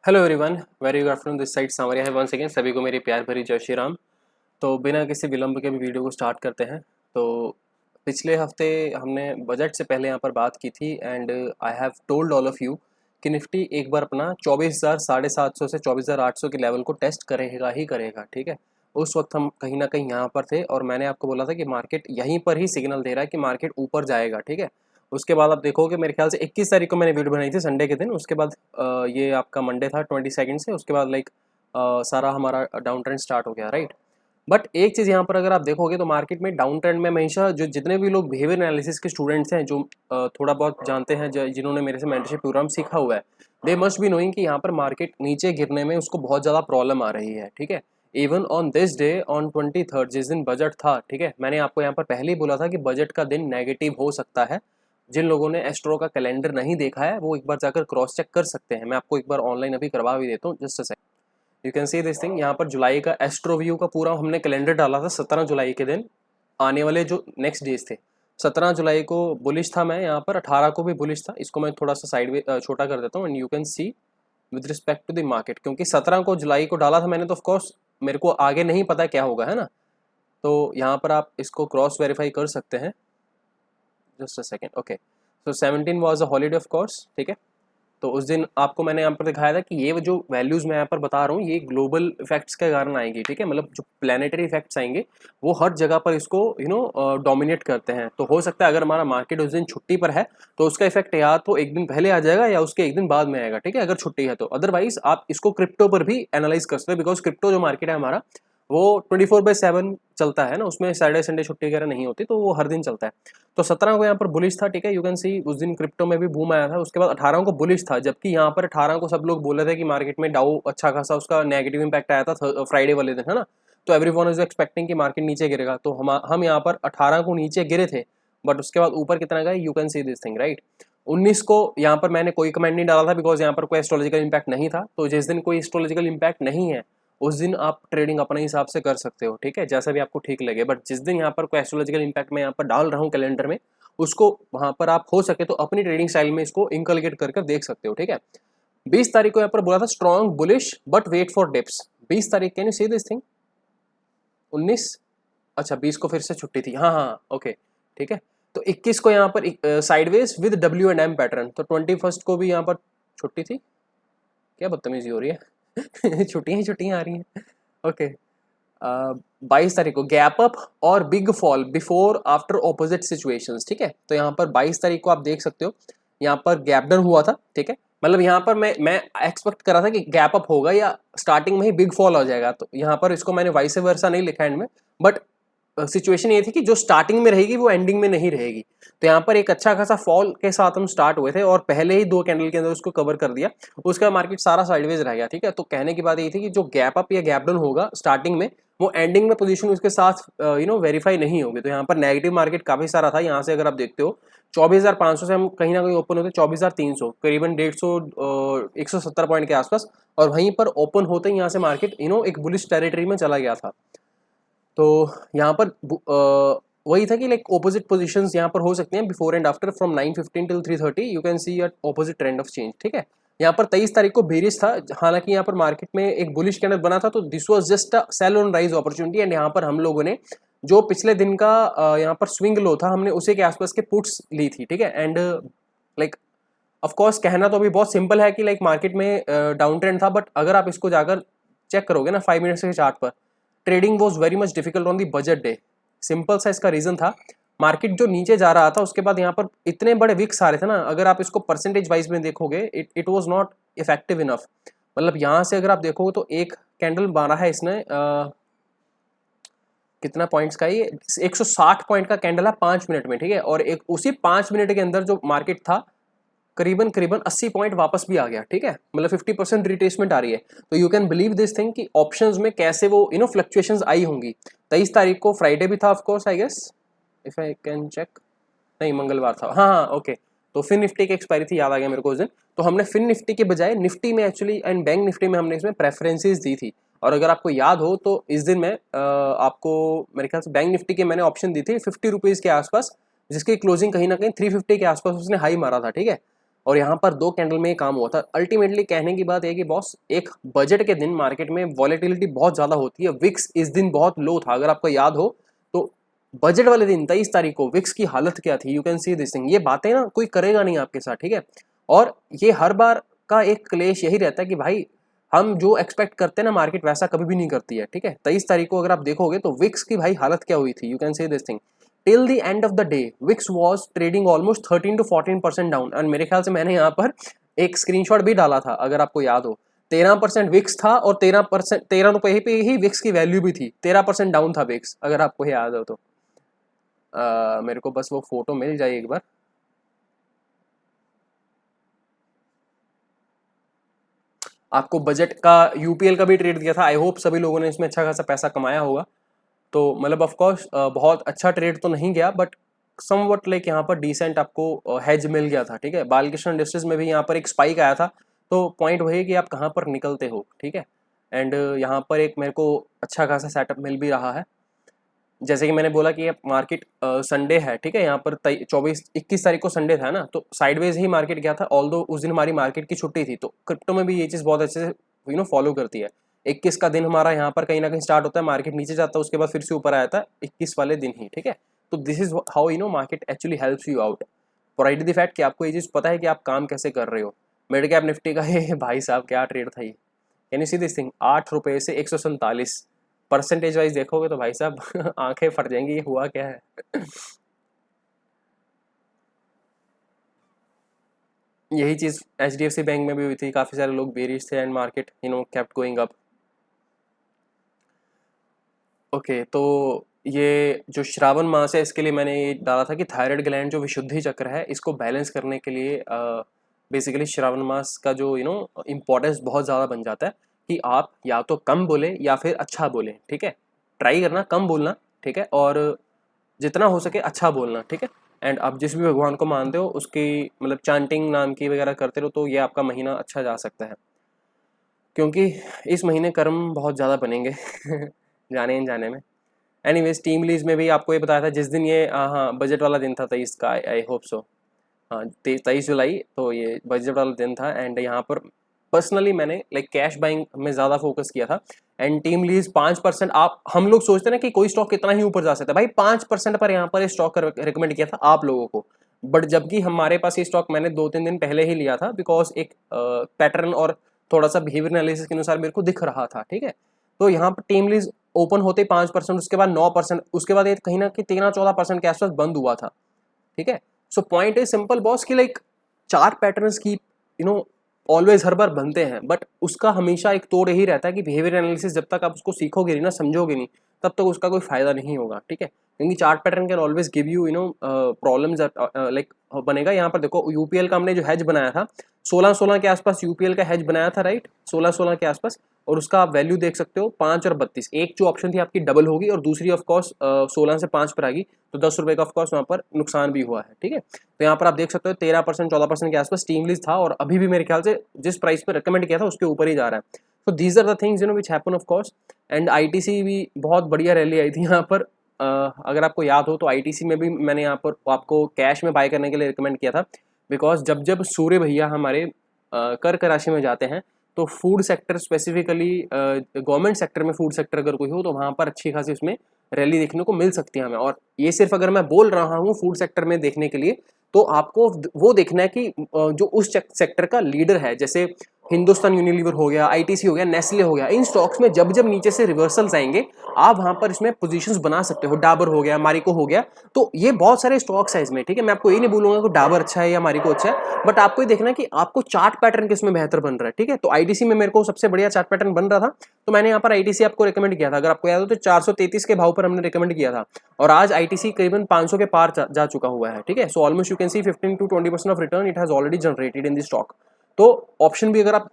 Hello everyone, very good afternoon. This side Sanwariya है once again. सभी को मेरी प्यार भरी जय श्री राम। तो बिना किसी विलंब के भी वीडियो को स्टार्ट करते हैं। तो पिछले हफ्ते हमने बजट से पहले यहाँ पर बात की थी and I have told all of you कि निफ्टी एक बार अपना 24,750 से 24,800 के लेवल को टेस्ट करेगा ही करेगा। ठीक है, उस वक्त हम कहीं ना कहीं यहाँ पर थे और मैंने आपको बोला था कि मार्केट यहीं पर ही सिग्नल दे रहा है कि मार्केट ऊपर जाएगा। ठीक है, उसके बाद आप देखोगे मेरे ख्याल से 21 तारीख को मैंने वीडियो बनाई थी संडे के दिन। उसके बाद ये आपका मंडे था 22 से। उसके बाद सारा हमारा डाउन ट्रेंड स्टार्ट हो गया, राइट। बट एक चीज़ यहाँ पर अगर आप देखोगे तो मार्केट में डाउन ट्रेंड में हमेशा जो जितने भी लोग बिहेवियर एनालिसिस के स्टूडेंट्स हैं, जो थोड़ा बहुत जानते हैं, जिन्होंने मेरे से मेंटरशिप प्रोग्राम सीखा हुआ है, दे मस्ट बी नोइंग कि यहाँ पर मार्केट नीचे गिरने में उसको बहुत ज़्यादा प्रॉब्लम आ रही है। ठीक है, even on this day on 23rd, जिस दिन बजट था, ठीक है, मैंने आपको यहाँ पर पहले ही बोला था कि बजट का दिन नेगेटिव हो सकता है। जिन लोगों ने एस्ट्रो का कैलेंडर नहीं देखा है वो एक बार जाकर क्रॉस चेक कर सकते हैं। मैं आपको एक बार ऑनलाइन अभी करवा भी देता हूँ, just a second. You can C this thing. यहाँ पर जुलाई का एस्ट्रो व्यू का पूरा हमने कैलेंडर डाला था 17 जुलाई के दिन। आने वाले जो नेक्स्ट डेज थे, 17 जुलाई को बुलिश था मैं यहाँ पर, 18 को भी बुलिश था। इसको मैं थोड़ा सा साइड में छोटा कर देता हूँ and you can see with respect to the market, क्योंकि 17 को जुलाई को डाला था मैंने, तो ऑफकोर्स मेरे को आगे नहीं पता क्या होगा, है ना। तो यहाँ पर आप इसको क्रॉस वेरीफाई कर सकते हैं, just a second. Okay, so 17 was a holiday of course. ठीक है, तो उस दिन आपको मैंने यहाँ पर दिखाया था कि ये जो वैल्यूज़ मैं यहाँ पर बता रहा हूँ ये ग्लोबल इफेक्ट्स के कारण आएंगी। ठीक है, मतलब जो प्लानिटरी इफेक्ट्स आएंगे वो हर जगह पर इसको डोमिनेट करते हैं। तो हो सकता है अगर हमारा मार्केट उस दिन छुट्टी पर है तो उसका इफेक्ट या तो एक दिन पहले आ जाएगा या उसके एक दिन बाद में आएगा। ठीक है, अगर छुट्टी है तो। अदरवाइज आप इसको क्रिप्टो पर भी एनालाइज कर सकते हैं, बिकॉज क्रिप्टो जो मार्केट है हमारा वो 24/7 चलता है ना, उसमें सैटरडे संडे छुट्टी वगैरह नहीं होती, तो वो हर दिन चलता है। तो 17 को यहाँ पर बुलिश था। ठीक है, यू कैन सी उस दिन क्रिप्टो में भी बूम आया था। उसके बाद 18 को बुलिश था, जबकि यहाँ पर 18 को सब लोग बोल रहे थे कि मार्केट में डाउ अच्छा खासा उसका नेगेटिव इंपैक्ट आया था फ्राइडे वाले दिन, है ना। तो एवरीवन इज एक्सपेक्टिंग कि मार्केट नीचे गिरेगा, तो हम यहाँ पर 18 को नीचे गिरे थे। बट उसके बाद ऊपर कितना गए, you can C this thing, right. 19 को यहाँ पर मैंने कोई कमेंट नहीं डाला था, बिकॉज यहाँ पर कोई एस्ट्रोलॉजिकल इंपैक्ट नहीं था। तो जिस दिन कोई एस्ट्रोलॉजिकल इंपैक्ट नहीं है उस दिन आप ट्रेडिंग अपने हिसाब से कर सकते हो। ठीक है, जैसा भी आपको ठीक लगे। बट जिस दिन यहाँ पर कोई एस्ट्रोलॉजिकल इंपैक्ट मैं यहाँ पर डाल रहा हूँ कैलेंडर में, उसको वहां पर आप हो सके तो अपनी ट्रेडिंग स्टाइल में इसको इंकलकेट कर देख सकते हो। ठीक है, 20 तारीख को यहाँ पर बोला था strong bullish but wait for dips. 20 तारीख, can you see this thing. 19, अच्छा 20 को फिर से छुट्टी थी, हाँ हाँ ओके ठीक है। तो 21 को यहाँ पर साइडवेज विद W&M पैटर्न। तो 21 को भी यहाँ पर छुट्टी थी। क्या बदतमीजी हो रही है छुट्टियां ही छुट्टियां आ रही हैं। ओके, 22 तारीख को गैप अप और big fall before after opposite situations. ठीक है, तो यहाँ पर 22 तारीख को आप देख सकते हो यहाँ पर गैप डाउन हुआ था। ठीक है, मतलब यहाँ पर मैं एक्सपेक्ट कर रहा था कि गैप अप होगा या स्टार्टिंग में ही बिग फॉल हो जाएगा। तो यहाँ पर इसको मैंने वाइस वर्सा नहीं लिखा एंड में, बट सिचुएशन ये थी कि जो स्टार्टिंग में रहेगी वो एंडिंग में नहीं रहेगी। तो यहाँ पर एक अच्छा खासा फॉल के साथ हम स्टार्ट हुए थे और पहले ही 2 कैंडल के अंदर उसको कवर कर दिया। उसका मार्केट सारा साइडवेज रह गया। ठीक है, तो कहने की बात ये थी कि जो गैप अप या गैप डाउन होगा स्टार्टिंग में, वो एंडिंग में पोजीशन उसके साथ वेरीफाई नहीं होगी। तो यहाँ पर नेगेटिव मार्केट काफी सारा था। यहाँ से अगर आप देखते हो 24,500 से हम कहीं ना कहीं ओपन होते 24,300, करीबन 150 170 पॉइंट के आसपास, और वहीं पर ओपन होते ही यहाँ से मार्केट एक बुलिश टेरिटरी में चला गया था। तो यहाँ पर वही था कि लाइक ऑपोजिट पोजीशंस यहाँ पर हो सकते हैं before and after from 9:15 till 3:30 you can C a opposite trend of change. ठीक है, यहाँ पर 23 तारीख को बेरिश था, हालांकि यहाँ पर मार्केट में एक बुलिश कैंडल बना था, तो this was just a sell on rise opportunity. And यहाँ पर हम लोगों ने जो पिछले दिन का यहाँ पर स्विंग लो था, हमने उसी के आसपास के पुट्स ली थी। ठीक है, एंड लाइक ऑफ कोर्स कहना तो अभी बहुत सिंपल है कि लाइक मार्केट में डाउन ट्रेंड था, बट अगर आप इसको जाकर चेक करोगे ना 5 मिनट्स के चार्ट पर, trading was very much difficult on the budget day. Simple सा इसका रीजन था, मार्केट जो नीचे जा रहा था उसके बाद यहाँ पर इतने बड़े विक्स आ रहे थे ना, अगर आप इसको परसेंटेज वाइज में देखोगे it was not effective enough. मतलब यहाँ से अगर आप देखोगे तो एक कैंडल मारा है इसने कितना पॉइंट्स का, ये 160 पॉइंट का कैंडल है 5 मिनट में। ठीक है, और एक उसी 5 मिनट के अंदर जो मार्केट था करीबन करीबन 80 पॉइंट वापस भी आ गया। ठीक है, मतलब 50% रिट्रेसमेंट आ रही है। तो you can believe this thing कि ऑप्शंस में कैसे वो फ्लक्चुएशंस आई होंगी। 23 तारीख को फ्राइडे भी था of course, I guess, if I can check, नहीं मंगलवार था, हाँ हाँ ओके। तो फिन निफ्टी की एक्सपायरी थी, याद आ गया मेरे को उस दिन। तो हमने फिन निफ्टी के बजाय निफ्टी में एक्चुअली एंड बैंक निफ्टी में हमने इसमें प्रेफरेंसेस दी थी। और अगर आपको याद हो तो इस दिन में आपको मेरे ख्याल से बैंक निफ्टी के मैंने ऑप्शन दी थी 50 रुपीज़ के आसपास, जिसकी क्लोजिंग कहीं ना कहीं 350 के आसपास उसने हाई मारा था। ठीक है, और यहाँ पर 2 कैंडल में ये काम हुआ था। अल्टीमेटली कहने की बात है कि बॉस एक बजट के दिन मार्केट में वॉलेटिलिटी बहुत ज़्यादा होती है। विक्स इस दिन बहुत लो था, अगर आपको याद हो तो बजट वाले दिन 23 तारीख को विक्स की हालत क्या थी, you can C this thing. ये बातें ना कोई करेगा नहीं आपके साथ, ठीक है। और ये हर बार का एक क्लेश यही रहता है कि भाई हम जो एक्सपेक्ट करते हैं ना मार्केट वैसा कभी भी नहीं करती है, ठीक है। 23 तारीख को अगर आप देखोगे तो विक्स की भाई हालत क्या हुई थी, you can say this thing. Till the end of the day VIX was trading almost 13 to 14% down. और मेरे ख्याल से मैंने यहाँ पर एक स्क्रीनशॉट भी डाला था, अगर आपको याद हो। 13% विक्स था और 13%, 13 रुपये पे ही विक्स की वैल्यू भी थी। 13% डाउन था विक्स, अगर आपको याद हो तो। मेरे को बस वो फोटो मिल जाए एक बार। आपको बजट का यूपीएल का भी ट्रेड दिया था, आई होप सभी लोगों ने इसमें अच्छा खासा पैसा कमाया होगा। तो मतलब ऑफ कोर्स बहुत अच्छा ट्रेड तो नहीं गया, बट समवट लाइक यहाँ पर डिसेंट आपको हेज मिल गया था, ठीक है। बालकृष्ण इंडस्ट्रीज में भी यहाँ पर एक स्पाइक आया था। तो पॉइंट वही है कि आप कहाँ पर निकलते हो, ठीक है। एंड यहाँ पर एक मेरे को अच्छा खासा सेटअप मिल भी रहा है। जैसे कि मैंने बोला कि मार्केट संडे है, ठीक है। यहाँ पर 21 तारीख को संडे था ना, तो साइडवेज ही मार्केट गया था। ऑल्दो उस दिन हमारी मार्केट की छुट्टी थी। तो क्रिप्टो में भी ये चीज़ बहुत अच्छे से फॉलो करती है। 21 का दिन हमारा यहाँ पर कहीं ना कहीं स्टार्ट होता है, मार्केट नीचे जाता है, उसके बाद फिर से ऊपर आया था 21 वाले दिन ही, ठीक है। तो this is how market actually helps you out, provide the fact कि आपको ये चीज़ पता है कि आप काम कैसे कर रहे हो। मिड कैप निफ्टी का ये भाई साहब क्या ट्रेड था ये, can you see this thing. 8 रुपये से 147, परसेंटेज वाइज देखोगे तो भाई साहब आंखें फट जाएंगी, ये हुआ क्या है। यही चीज एचडीएफसी बैंक में भी हुई थी, काफी सारे लोग बेरिश थे and market kept going up. Okay, तो ये जो श्रावण मास है इसके लिए मैंने ये डाला था कि थायराइड ग्लैंड जो विशुद्धि चक्र है इसको बैलेंस करने के लिए बेसिकली श्रावण मास का जो इम्पोर्टेंस बहुत ज़्यादा बन जाता है कि आप या तो कम बोले या फिर अच्छा बोले, ठीक है। ट्राई करना कम बोलना, ठीक है, और जितना हो सके अच्छा बोलना, ठीक है। एंड आप जिस भी भगवान को मानते हो उसकी मतलब चांटिंग नाम की वगैरह करते रहो, तो ये आपका महीना अच्छा जा सकता है। क्योंकि इस महीने कर्म बहुत ज़्यादा बनेंगे जाने अनजाने में। एनीवेज टीम लीज में भी आपको ये बताया था जिस दिन ये हाँ बजट वाला दिन था 23 का, आई होप सो। हाँ 23 जुलाई, तो ये बजट वाला दिन था। एंड यहाँ पर पर्सनली मैंने लाइक कैश बाइंग में ज़्यादा फोकस किया था। एंड टीम लीज 5%, आप हम लोग सोचते हैं ना कि कोई स्टॉक कितना ही ऊपर जा सकता है, भाई 5% पर यहाँ पर ये स्टॉक रिकमेंड किया था आप लोगों को। बट जबकि हमारे पास ये स्टॉक मैंने 2-3 दिन पहले ही लिया था, बिकॉज एक पैटर्न और थोड़ा सा बिहेवियर एनालिसिस के अनुसार मेरे को दिख रहा था, ठीक है। तो यहाँ पर टीम लीज ओपन होते ही 5%, उसके बाद 9%, उसके बाद ये कहीं ना कहीं 13-14% के आसपास बंद हुआ था, ठीक है। So point is simple boss कि लाइक चार पैटर्न्स की ऑलवेज हर बार बनते हैं, बट उसका हमेशा एक तोड़ यही रहता है कि बिहेवियर एनालिसिस जब तक आप उसको सीखोगे नहीं ना, समझोगे नहीं, तब तक उसका कोई फायदा नहीं होगा, ठीक है। क्योंकि chart pattern can always give you problems like बनेगा। यहाँ पर देखो यूपीएल का हमने जो हैज बनाया था 16-16 के आसपास यूपीएल का हैज बनाया था, राइट, 16-16 के आसपास। और उसका आप वैल्यू देख सकते हो 5 और 32, एक जो ऑप्शन थी आपकी डबल होगी और दूसरी ऑफकोर्स 16 से 5 पर आ गई, तो 10 रुपये का ऑफकोर्स वहाँ पर नुकसान भी हुआ है, ठीक है। तो यहाँ पर आप देख सकते हो 13% 14% के आसपास टीम लीज था, और अभी भी मेरे ख्याल से जिस प्राइस पर रिकमेंड किया था उसके ऊपर ही जा रहा है। तो these are the things which happen of course. And ITC भी बहुत बढ़िया रैली आई थी यहाँ पर। अगर आपको याद हो तो आईटीसी में भी मैंने यहाँ पर आपको कैश में बाय करने के लिए रिकमेंड किया था, बिकॉज जब जब सूर्य भैया हमारे कर्क राशि में जाते हैं तो food sector specifically government sector में फूड सेक्टर अगर कोई हो तो वहाँ पर अच्छी खासी उसमें रैली देखने को मिल सकती है हमें। और ये सिर्फ अगर मैं बोल रहा हूँ फूड सेक्टर में देखने के लिए, तो आपको वो देखना है कि जो उस सेक्टर का लीडर है, जैसे हिंदुस्तान यूनिलीवर हो गया, आईटीसी हो गया, नेस्ले हो गया, इन स्टॉक्स में जब जब नीचे से रिवर्सल्स आएंगे आप वहां पर इसमें पोजीशंस बना सकते हो। डाबर हो गया, मारिको हो गया, तो ये बहुत सारे स्टॉक्स है इसमें, ठीक है। मैं आपको ये नहीं बोलूंगा कि डाबर अच्छा है या मारिको अच्छा है, बट आपको ये देखना है कि आपको चार्ट पैटर्न किसमें बेहतर बन रहा है, ठीक है। तो आईटीसी में मेरे को सबसे बढ़िया चार्ट पैटर्न बन रहा था, तो मैंने यहाँ पर आईटीसी आपको रिकमेंड किया था। अगर आपको याद हो तो 433 के भाव पर हमने रिकमेंड किया था, और आज आईटीसी करीबन 500 के पार जा चुका हुआ है, ठीक है। So almost you can C 15 to 20% of return it has already generated in the stock. तो ऑप्शन भी अगर आप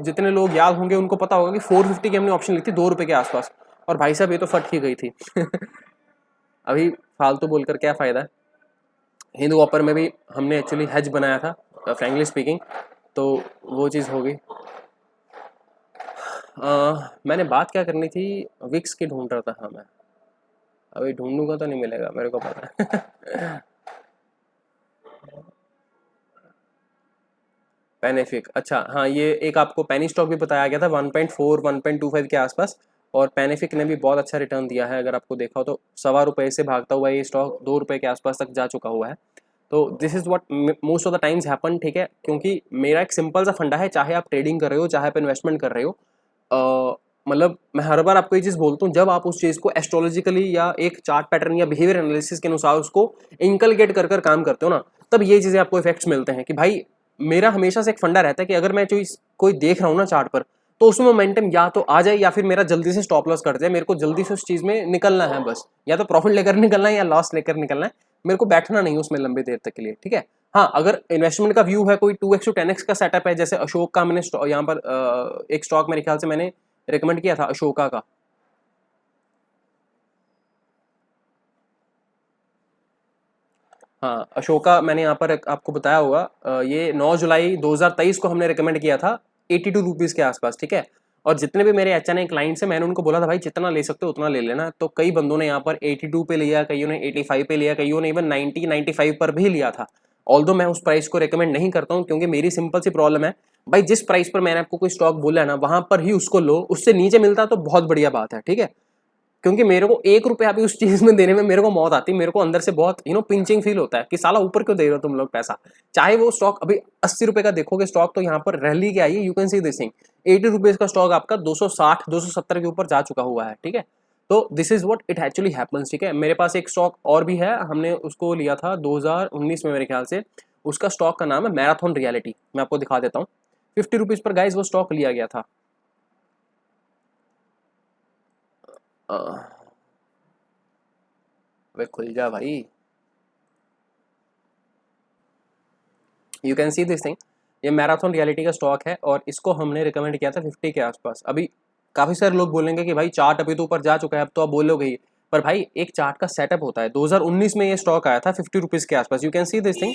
जितने लोग याद होंगे उनको पता होगा कि 450 की हमने ऑप्शन ली थी 2 रुपए के आसपास, और भाई साहब ये तो फट ही गई थी अभी फालतू बोलकर क्या फायदा है। हिंदू ऑपर में भी हमने एक्चुअली हेज बनाया था, फ्रैंकली स्पीकिंग, तो वो चीज़ हो गई। मैंने बात क्या करनी थी, विक्स की ढूंढ रहा था। हाँ मैं अभी ढूंढूंगा तो नहीं मिलेगा मेरे को पता है पेनिफिक, अच्छा हाँ, ये एक आपको पेनी स्टॉक भी बताया गया था 1.4 1.25 के आसपास, और पेनिफिक ने भी बहुत अच्छा रिटर्न दिया है। अगर आपको देखा हो तो ₹1.25 से भागता हुआ ये स्टॉक ₹2 के आसपास तक जा चुका हुआ है। तो this is what most of the times happen, ठीक है, क्योंकि मेरा एक सिंपल सा फंडा है, चाहे आप ट्रेडिंग कर रहे हो चाहे आप इन्वेस्टमेंट कर रहे हो, मतलब मैं हर बार आपको ये चीज़ बोलता हूँ, जब आप उस चीज़ को एस्ट्रोलॉजिकली या एक चार्ट पैटर्न या बिहेवियर एनालिसिस के अनुसार उसको इनकलकेट कर कर काम करते हो ना, तब ये चीज़ें आपको इफेक्ट्स मिलते हैं। कि भाई मेरा हमेशा से एक फंडा रहता है कि अगर मैं चीज़ कोई देख रहा हूँ ना चार्ट पर, तो उसमें मोमेंटम या तो आ जाए या फिर मेरा जल्दी से स्टॉप लॉस कर जाए, मेरे को जल्दी से उस चीज़ में निकलना है बस, या तो प्रॉफिट लेकर निकलना है या लॉस लेकर निकलना है, मेरे को बैठना नहीं उसमें लंबी देर तक के लिए, ठीक है। हाँ, अगर इन्वेस्टमेंट का व्यू है, कोई 2x टू 10x का सेटअप है, जैसे अशोक का मैंने यहाँ पर एक स्टॉक मेरे ख्याल से मैंने रिकमेंड किया था अशोका का। हाँ, अशोका मैंने यहाँ पर आपको बताया होगा, ये 9 जुलाई 2023 को हमने रिकमेंड किया था ₹82 के आसपास, ठीक है। और जितने भी मेरे एचएनआई क्लाइंट्स हैं, मैंने उनको बोला था भाई जितना ले सकते हो उतना ले लेना। तो कई बंदों ने यहाँ पर 82 पे लिया, कईयों ने 85 पे लिया, कईयों ने इवन 90 95 पर भी लिया था। ऑल्दो मैं उस प्राइस को रिकमेंड नहीं करता हूँ, क्योंकि मेरी सिंपल सी प्रॉब्लम है, भाई जिस प्राइस पर मैंने आपको कोई स्टॉक बोला है ना, वहां पर ही उसको लो, उससे नीचे मिलता तो बहुत बढ़िया बात है, ठीक है। क्योंकि मेरे को ₹1 भी उस चीज में देने में मेरे को मौत आती है, मेरे को अंदर से बहुत पिंचिंग फील होता है कि साला ऊपर क्यों दे रहे हो तुम लोग पैसा। चाहे वो स्टॉक अभी ₹80 का देखोगे स्टॉक, तो यहाँ पर रैली के आई है, you can C this thing. ₹80 का स्टॉक आपका 260 270 के ऊपर जा चुका हुआ है, ठीक है। तो this is what it actually happens, ठीक है। मेरे पास एक स्टॉक और भी है, हमने उसको लिया था 2019 में मेरे ख्याल से। उसका स्टॉक का नाम है मैराथन रियलिटी, मैं आपको दिखा देता हूँ। ₹50 पर गाइज वो स्टॉक लिया गया था। वे खुल जा भाई, you can C this thing. ये मैराथन रियलिटी का स्टॉक है, और इसको हमने रिकमेंड किया था 50 के आसपास। अभी काफ़ी सारे लोग बोलेंगे कि भाई चार्ट अभी तो ऊपर जा चुका है, अब तो आप बोलोगे ही, पर भाई एक चार्ट का सेटअप होता है। 2019 में ये स्टॉक आया था ₹50 के आसपास, you can C this thing.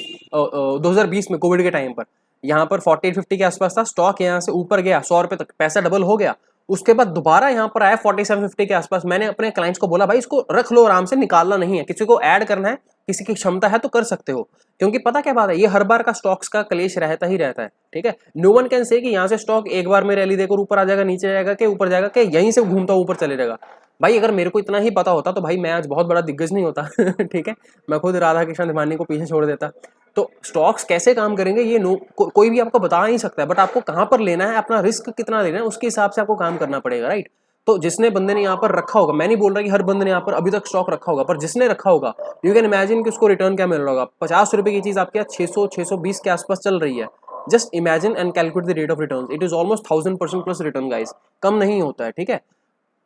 2020 में कोविड के टाइम पर यहाँ पर 48-50 के आसपास था स्टॉक, यहाँ से ऊपर गया ₹100 तक, पैसा डबल हो गया। उसके बाद दोबारा यहाँ पर आया 47-50 के आसपास। मैंने अपने क्लाइंट्स को बोला भाई इसको रख लो आराम से, निकालना नहीं है, किसी को ऐड करना है, किसी की क्षमता है तो कर सकते हो। क्योंकि पता क्या बात है, ये हर बार का स्टॉक्स का क्लेश रहता ही रहता है, ठीक है। नो वन कैन से कि यहाँ से स्टॉक एक बार में रैली देकर ऊपर आ जाएगा, नीचे जाएगा, कि ऊपर जाएगा, कि यहीं से घूमता ऊपर चले जाएगा। भाई अगर मेरे को इतना ही पता होता तो भाई मैं आज बहुत बड़ा दिग्गज नहीं होता ठीक है, मैं खुद राधा कृष्ण धिमानी को पीछे छोड़ देता। तो स्टॉक्स कैसे काम करेंगे ये कोई भी आपको बता नहीं सकता है, बट आपको कहाँ पर लेना है, अपना रिस्क कितना लेना है, उसके हिसाब से आपको काम करना पड़ेगा, राइट। तो जिसने बंदे ने यहाँ पर रखा होगा, मैं नहीं बोल रहा कि हर बंदे ने यहाँ पर अभी तक स्टॉक रखा होगा, पर जिसने रखा होगा, यू कैन इमेजिन कि उसको रिटर्न क्या मिल रहा होगा। ₹50 की चीज आपके यहाँ 600 620 के आसपास चल रही है। Just imagine and calculate the rate of return, it is almost 1000% plus return guys, कम नहीं होता है, ठीक है।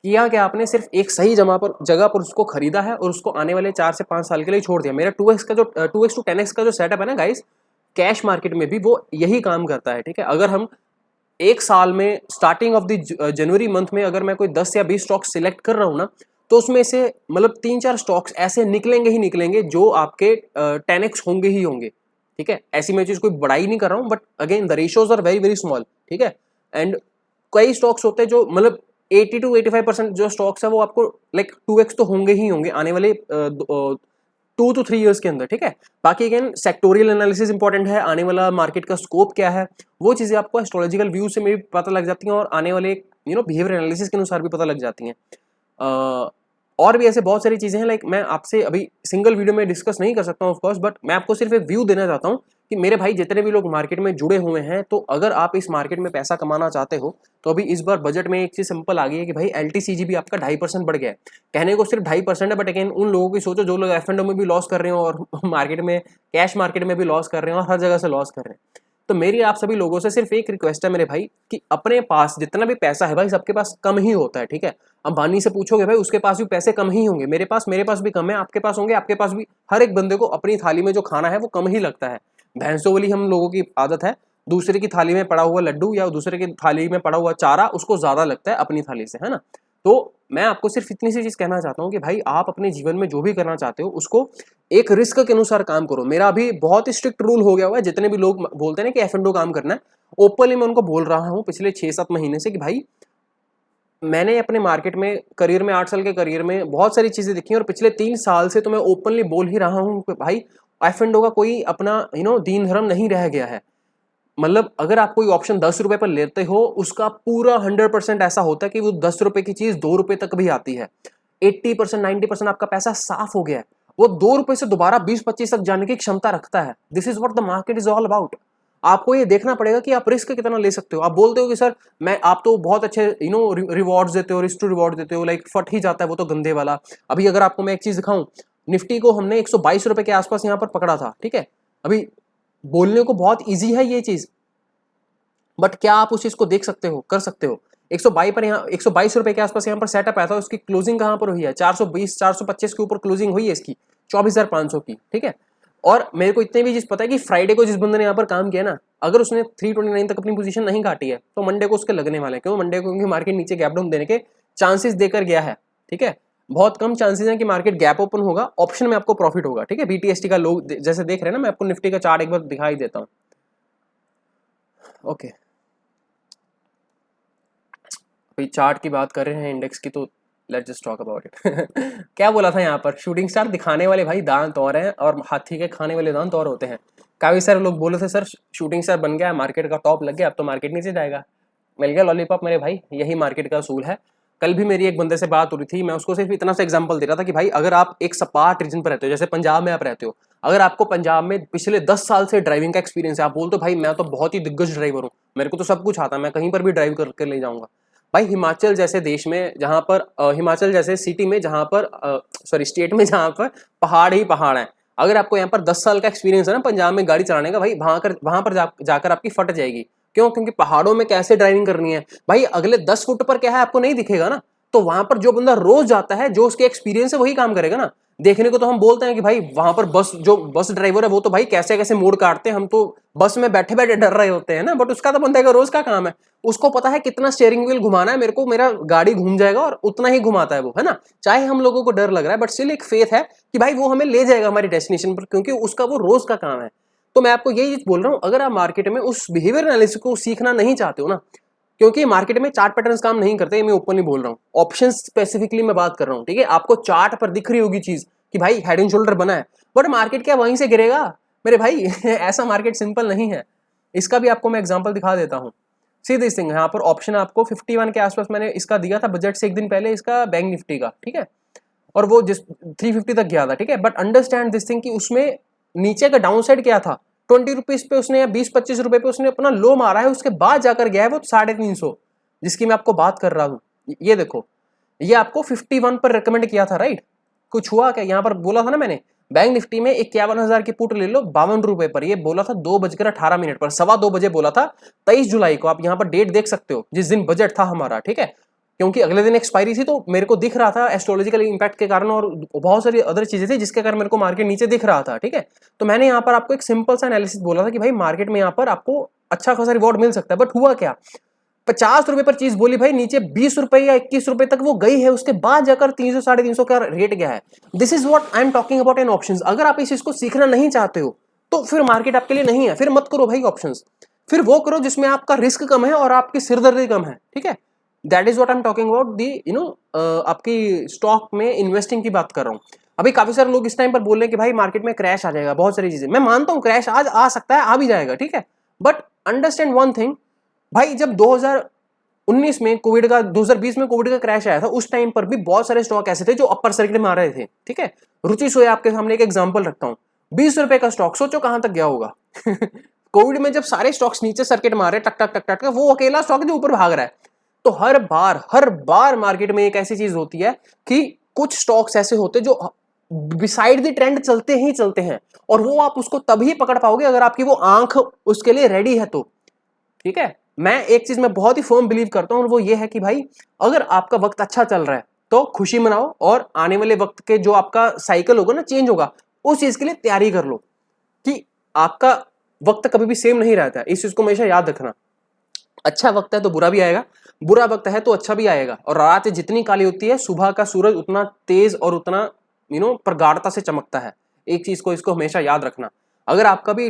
किया क्या आपने, सिर्फ एक सही जगह पर उसको खरीदा है, और उसको आने वाले 4 से 5 साल के लिए छोड़ दिया। मेरा 2x टू 10x का जो सेटअप है ना गाइस, कैश मार्केट में भी वो यही काम करता है, ठीक है। अगर हम एक साल में starting of the January month में अगर मैं कोई 10 या 20 स्टॉक्स सिलेक्ट कर रहा हूँ ना, तो उसमें से मतलब 3-4 स्टॉक्स ऐसे निकलेंगे ही निकलेंगे जो आपके 10x होंगे ही होंगे, ठीक है। ऐसी मैं चीज कोई बड़ाई नहीं कर रहा हूँ, but again the ratios are very very small, ठीक है। एंड कई स्टॉक्स होते हैं जो मतलब 80 to 85% जो स्टॉक्स है वो आपको लाइक 2x तो होंगे ही होंगे आने वाले 2 to 3 years के अंदर, ठीक है। बाकी अगेन सेक्टोरियल एनालिसिस इंपॉर्टेंट है, आने वाला मार्केट का स्कोप क्या है, वो चीजें आपको एस्ट्रोलॉजिकल व्यू से भी पता लग जाती हैं, और आने वाले बिहेवियर एनालिसिस के अनुसार भी पता लग जाती हैं। और भी ऐसे बहुत सारी चीजें हैं, लाइक मैं आपसे अभी सिंगल वीडियो में डिस्कस नहीं कर सकता हूँ ऑफ कोर्स, बट मैं आपको सिर्फ एक व्यू देना चाहता हूँ कि मेरे भाई जितने भी लोग मार्केट में जुड़े हुए हैं, तो अगर आप इस मार्केट में पैसा कमाना चाहते हो, तो अभी इस बार बजट में एक चीज सिंपल आ गई है कि भाई LTCG भी आपका 2.5% बढ़ गया है। कहने को सिर्फ 2.5% है, बट अगेन उन लोगों की सोचो जो लोग F&O में भी लॉस कर रहे हो, और मार्केट में कैश मार्केट में भी लॉस कर रहे हो, और हर जगह से लॉस कर रहे हैं। तो मेरी आप सभी लोगों से सिर्फ एक रिक्वेस्ट है मेरे भाई, कि अपने पास जितना भी पैसा है भाई, सबके पास कम ही होता है, ठीक है। अंबानी से पूछोगे भाई, उसके पास भी पैसे कम ही होंगे, मेरे पास भी कम है, आपके पास होंगे, आपके पास भी। हर एक बंदे को अपनी थाली में जो खाना है वो कम ही लगता है। भैंसों वाली हम लोगों की आदत है, दूसरे की थाली में पड़ा हुआ लड्डू या दूसरे की थाली में पड़ा हुआ चारा उसको ज्यादा लगता है अपनी थाली से, है ना। तो मैं आपको सिर्फ इतनी सी चीज कहना चाहता हूँ कि भाई आप अपने जीवन में जो भी करना चाहते हो उसको एक रिस्क के अनुसार काम करो। मेरा अभी बहुत ही स्ट्रिक्ट रूल हो गया हुआ है, जितने भी लोग बोलते हैं ना कि F&O काम करना है, ओपनली मैं उनको बोल रहा हूँ पिछले 6-7 महीने से कि भाई मैंने अपने मार्केट में करियर में 8 साल के करियर में बहुत सारी चीजें देखी, और पिछले 3 साल से तो मैं ओपनली बोल ही रहा हूँ कि भाई F&O का कोई अपना दीन धर्म नहीं रह गया है। मतलब अगर आप कोई ऑप्शन 10 रुपए पर लेते हो, उसका पूरा 100% ऐसा होता है कि वो 10 रुपए की चीज 2 रुपए तक भी आती है। 80% 90% आपका पैसा साफ हो गया है, वो 2 रुपए से दोबारा 20-25 तक जाने की क्षमता रखता है। This is what the market is all about. आपको ये देखना पड़ेगा कि आप रिस्क कितना ले सकते हो। आप बोलते हो कि सर मैं, आप तो बहुत अच्छे रिवॉर्ड्स देते हो, रिस्क टू रिवॉर्ड देते हो, लाइक फट ही जाता है वो तो गंदे वाला। अभी अगर आपको मैं एक चीज दिखाऊं, निफ्टी को हमने 122 रुपए के आसपास यहाँ पर पकड़ा था, ठीक है। अभी बोलने को बहुत ईजी है ये चीज, बट क्या आप उस चीज को देख सकते हो, कर सकते हो? 122 पर, यहाँ 122 रुपए के आसपास यहाँ पर सेटअप आया था, उसकी क्लोजिंग कहां पर हुई है? 420 425 के ऊपर क्लोजिंग हुई है इसकी, 24,500 की, ठीक है। और मेरे को इतने भी चीज पता है कि फ्राइडे को जिस बंदे ने यहाँ पर काम किया ना, अगर उसने 329 तक अपनी पोजीशन नहीं काटी है तो मंडे को उसके लगने वाले हैं। क्यों मंडे को? क्योंकि मार्केट नीचे गैप डाउन देने के चांसेस देकर गया है, ठीक है। बहुत कम चांसेस हैं कि मार्केट गैप ओपन होगा, ऑप्शन में आपको प्रॉफिट होगा, ठीक है। बीटीएसटी का लोग जैसे देख रहे हैं ना, मैं आपको निफ्टी का चार्ट एक बार दिखाई देता हूँ। ओके, अभी चार्ट की बात कर रहे हैं इंडेक्स की, तो let's just talk about it. क्या बोला था यहाँ पर? शूटिंग स्टार दिखाने वाले भाई दांत और हैं, और हाथी के खाने वाले दांत और होते हैं। काफी सारे लोग बोले थे सर शूटिंग स्टार बन गया, मार्केट का टॉप लग गया, अब तो मार्केट नीचे जाएगा। मिल गया लॉलीपॉप मेरे भाई, यही मार्केट का असूल है। कल भी मेरी एक बंदे से बात हो रही थी, मैं उसको सिर्फ इतना सा एग्जांपल दे रहा था कि भाई अगर आप एक सपाट रीजन पर रहते हो, जैसे पंजाब में आप रहते हो, अगर आपको पंजाब में पिछले 10 साल से ड्राइविंग का एक्सपीरियंस है, आप बोलते हो भाई मैं तो बहुत ही दिग्गज ड्राइवर हूँ, मेरे को तो सब कुछ आता है, मैं कहीं पर भी ड्राइव करके ले जाऊंगा। भाई हिमाचल जैसे देश में जहां पर हिमाचल जैसे सिटी में जहां पर सॉरी स्टेट में जहां पर पहाड़ ही पहाड़ हैं, अगर आपको यहाँ पर 10 साल का एक्सपीरियंस है ना पंजाब में गाड़ी चलाने का, भाई वहां पर जाकर आपकी फट जाएगी। क्यों? क्योंकि पहाड़ों में कैसे ड्राइविंग करनी है भाई, अगले 10 फुट पर क्या है आपको नहीं दिखेगा ना। तो वहां पर जो बंदा रोज जाता है, जो उसके एक्सपीरियंस है वही काम करेगा ना। देखने को तो हम बोलते हैं कि भाई वहां पर बस ड्राइवर है वो तो भाई कैसे कैसे मोड़ काटते हैं, हम तो बस में बैठे बैठे डर रहे होते हैं ना, बट उसका तो बंदे का रोज का काम है। उसको पता है कितना स्टीयरिंग व्हील घुमाना है, मेरे को मेरा गाड़ी घूम जाएगा, और उतना ही घुमाता है वो, है ना। चाहे हम लोगों को डर लग रहा है, बट स्टिल एक फेथ है कि भाई वो हमें ले जाएगा हमारी डेस्टिनेशन पर, क्योंकि उसका वो रोज का काम है। तो मैं आपको यही चीज बोल रहा हूं, अगर आप मार्केट में उस बिहेवियर एनालिसिस को सीखना नहीं चाहते हो ना, क्योंकि मार्केट में चार्ट पैटर्न्स काम नहीं करते, मैं ओपनली बोल रहा हूँ, ऑप्शन स्पेसिफिकली मैं बात कर रहा हूँ, ठीक है। आपको चार्ट पर दिख रही होगी चीज कि भाई हेड एंड शोल्डर बना है, बट मार्केट क्या वहीं से गिरेगा मेरे भाई? ऐसा मार्केट सिंपल नहीं है। इसका भी आपको मैं एग्जांपल दिखा देता हूँ। सी दिस थिंग, यहाँ पर ऑप्शन आपको 51 के आसपास मैंने इसका दिया था बजट से एक दिन पहले, इसका बैंक निफ्टी का, ठीक है। और वो जिस 350 तक गया था, ठीक है। बट अंडरस्टैंड दिस थिंग कि उसमें नीचे का डाउन साइड क्या था, 20 रुपीज पे उसने या 20-25 रुपए पे उसने अपना लो मारा है, उसके बाद जाकर गया है वो 350, जिसकी मैं आपको बात कर रहा हूँ। ये देखो, ये आपको 51 पर रिकमेंड किया था, राइट। कुछ हुआ क्या? यहाँ पर बोला था ना मैंने, बैंक निफ्टी में 51,000 की पुट ले लो 52 रुपए पर, ये बोला था 2:18 पर, 2:15 बजे बोला था, 23 जुलाई को। आप यहाँ पर डेट देख सकते हो जिस दिन बजट था हमारा, ठीक है। क्योंकि अगले दिन एक्सपायरी थी, तो मेरे को दिख रहा था एस्ट्रोलॉजिकल इंपैक्ट के कारण, और बहुत सारी अदर चीजें थी जिसके कारण मेरे को मार्केट नीचे दिख रहा था, ठीक है। तो मैंने यहाँ पर आपको एक सिंपल सा एनालिसिस बोला था कि भाई मार्केट में यहाँ पर आपको अच्छा खासा रिवॉर्ड मिल सकता है। बट हुआ क्या, 50 रुपए पर चीज बोली भाई, नीचे 20 रुपए या 21 रुपए तक वो गई है, उसके बाद जाकर 300-350 का रेट गया है। This is what I am talking about in options. अगर आप इस चीज को सीखना नहीं चाहते हो तो फिर मार्केट आपके लिए नहीं है, फिर मत करो भाई ऑप्शंस। फिर वो करो जिसमें आपका रिस्क कम है और आपकी सिरदर्दी कम है, ठीक है। That is what I am talking about the आपकी स्टॉक में इन्वेस्टिंग की बात कर रहा हूँ। अभी काफी सारे लोग इस टाइम पर बोल रहे हैं कि भाई मार्केट में क्रैश आ जाएगा, बहुत सारी चीजें, मैं मानता हूँ क्रैश आज आ सकता है, आ भी जाएगा, ठीक है। बट अंडरस्टैंड वन थिंग भाई, जब 2019 में कोविड का 2020 में कोविड का क्रैश आया था, उस टाइम पर भी बहुत सारे स्टॉक ऐसे थे जो अपर सर्किट में आ रहे थे, ठीक है। रुचि सोया आपके सामने एक एग्जांपल रखता हूं, 20 रुपए का स्टॉक, सोचो कहां तक गया होगा। कोविड में जब सारे स्टॉक्स नीचे सर्किट मारे टक टक टक टक, वो अकेला स्टॉक जो ऊपर भाग रहा है। तो हर बार मार्केट में एक ऐसी चीज होती है कि कुछ स्टॉक्स ऐसे होते जो बिसाइड द ट्रेंड चलते ही चलते हैं, और वो आप उसको तभी पकड़ पाओगे अगर आपकी वो आंख उसके लिए रेडी है तो, ठीक है। मैं एक चीज में बहुत ही फर्म बिलीव करता हूं, और वो ये है कि भाई अगर आपका वक्त अच्छा चल रहा है तो खुशी मनाओ, और आने वाले वक्त के जो आपका साइकिल होगा ना, चेंज होगा, उस चीज के लिए तैयारी कर लो कि आपका वक्त कभी भी सेम नहीं रहता है। इस चीज को हमेशा याद रखना। अच्छा वक्त है तो बुरा भी आएगा, बुरा वक्त है तो अच्छा भी आएगा, और रात जितनी काली होती है सुबह का सूरज उतना तेज और उतना प्रगाढ़ता से चमकता है। एक चीज को इसको हमेशा याद रखना। अगर आपका भी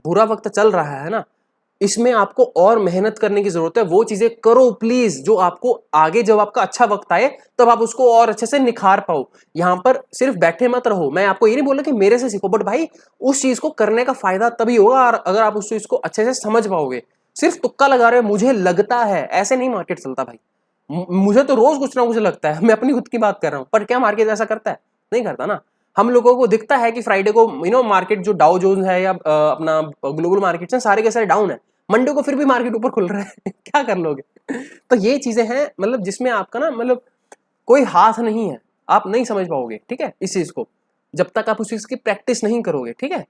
बुरा वक्त चल रहा है ना, इसमें आपको और मेहनत करने की जरूरत है। वो चीजें करो प्लीज जो आपको आगे जब आपका अच्छा वक्त आए तब आप उसको और अच्छे से निखार पाओ। यहां पर सिर्फ बैठे मत रहो। मैं आपको ये नहीं बोल रहा कि मेरे से सीखो, बट भाई उस चीज को करने का फायदा तभी होगा और अगर आप उस चीज को अच्छे से समझ पाओगे। सिर्फ तुक्का लगा रहे हो मुझे लगता है, ऐसे नहीं मार्केट चलता भाई। मुझे तो रोज कुछ ना कुछ लगता है, मैं अपनी खुद की बात कर रहा हूं, पर क्या मार्केट ऐसा करता है? नहीं करता ना। हम लोगों को दिखता है कि फ्राइडे को मार्केट जो डाउ जोन्स है या अपना ग्लोबल मार्केट्स हैं सारे के सारे डाउन है, मंडे को फिर भी मार्केट ऊपर खुल रहा है क्या कर लोगे? तो ये चीजें हैं मतलब जिसमें आपका ना मतलब कोई हाथ नहीं है, आप नहीं समझ पाओगे, ठीक है, इस चीज को जब तक आप उस चीज की प्रैक्टिस नहीं करोगे, ठीक है।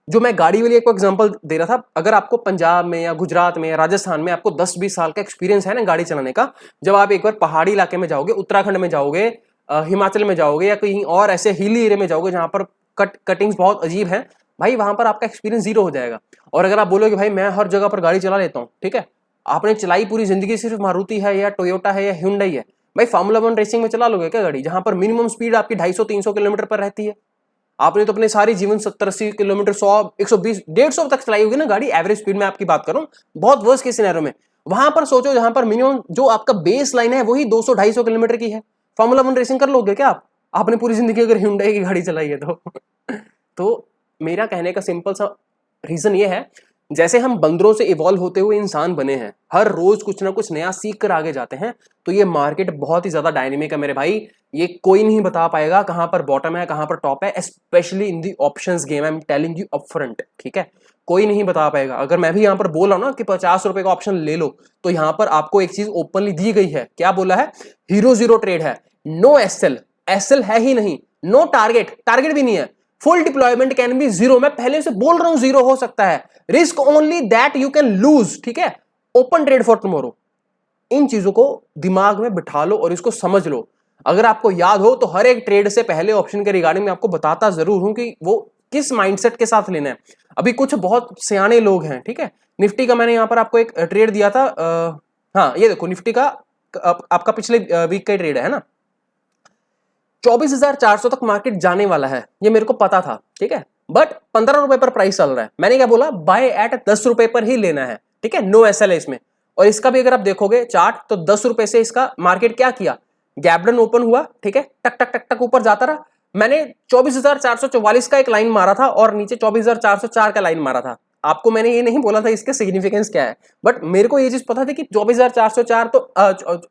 जो मैं गाड़ी वाली एक एग्जांपल दे रहा था, अगर आपको पंजाब में या गुजरात में या राजस्थान में आपको 10-20 साल का एक्सपीरियंस है ना गाड़ी चलाने का, जब आप एक बार पहाड़ी इलाके में जाओगे, उत्तराखंड में जाओगे, हिमाचल में जाओगे या कहीं और ऐसे हिली एरिया में जाओगे जहां पर कटिंग्स बहुत अजीब है, भाई वहां पर आपका एक्सपीरियंस जीरो हो जाएगा। और अगर आप बोलोगे भाई मैं हर जगह पर गाड़ी चला लेता हूँ, ठीक है, आपने चलाई पूरी जिंदगी सिर्फ मारुति है या टोयोटा है या hyundai है, भाई फार्मूला 1 रेसिंग में चला लोगे क्या गाड़ी जहां पर मिनिमम स्पीड आपकी 250-300 किलोमीटर पर रहती है? आपने तो अपने सारी जीवन 70-80 किलोमीटर 100-120-150 तक चलाई होगी ना गाड़ी, एवरेज स्पीड में आपकी बात कर रहा हूँ, बहुत वर्स्ट के सिनेरियो में। वहां पर सोचो जहां पर मिनिमम जो आपका बेस लाइन है वही 200-250 किलोमीटर की है, फार्मूला 1 रेसिंग कर लोगे क्या आप? आपने पूरी जिंदगी अगर Hyundai की गाड़ी चलाई है तो तो मेरा कहने का सिंपल सा रीजन ये है, जैसे हम बंदरों से इवॉल्व होते हुए इंसान बने हैं, हर रोज कुछ ना कुछ नया सीख कर आगे जाते हैं, तो ये मार्केट बहुत ही ज्यादा डायनेमिक है मेरे भाई। ये कोई नहीं बता पाएगा कहां पर बॉटम है कहां पर टॉप है, specially in the options game, I am telling you upfront, ठीक है, कोई नहीं बता पाएगा। अगर मैं भी यहां पर बोल रहा हूं ना कि 50 रुपए का ऑप्शन ले लो, तो यहां पर आपको एक चीज ओपनली दी गई है, क्या बोला है? हीरो जीरो ट्रेड है, नो एसएल, एसएल है ही नहीं, नो टारगेट, टारगेट भी नहीं है, full deployment can be zero. मैं पहले से बोल रहा हूं जीरो हो सकता है, risk only that you can lose, ठीक है, ओपन ट्रेड फॉर टुमारो। इन चीजों को दिमाग में बिठा लो और इसको समझ लो। अगर आपको याद हो तो हर एक ट्रेड से पहले ऑप्शन के रिगार्डिंग में आपको बताता जरूर हूं कि वो किस माइंडसेट के साथ लेना है। अभी कुछ बहुत सियाने लोग हैं, ठीक है, निफ्टी का मैंने यहां पर आपको एक ट्रेड दिया था, हाँ ये देखो निफ्टी का आपका पिछले वीक का ट्रेड है ना, 24,400 तक मार्केट जाने वाला है, ये मेरे को पता था, ठीक है, बट 15 रुपए पर प्राइस चल रहा है। मैंने क्या बोला? बाय एट 10 रुपए पर ही लेना है, ठीक है, नो एसएल है इसमें। और इसका भी अगर आप देखोगे चार्ट तो 10 रुपए से इसका मार्केट क्या किया, गैपडन ओपन हुआ, ठीक है, टक टक टक टक ऊपर जाता रहा। मैंने 24,444 का एक लाइन मारा था और नीचे 24,404 का लाइन मारा था। आपको मैंने ये नहीं बोला था इसके सिग्निफिकेंस क्या है, बट मेरे को ये चीज पता थी कि 24,404 तो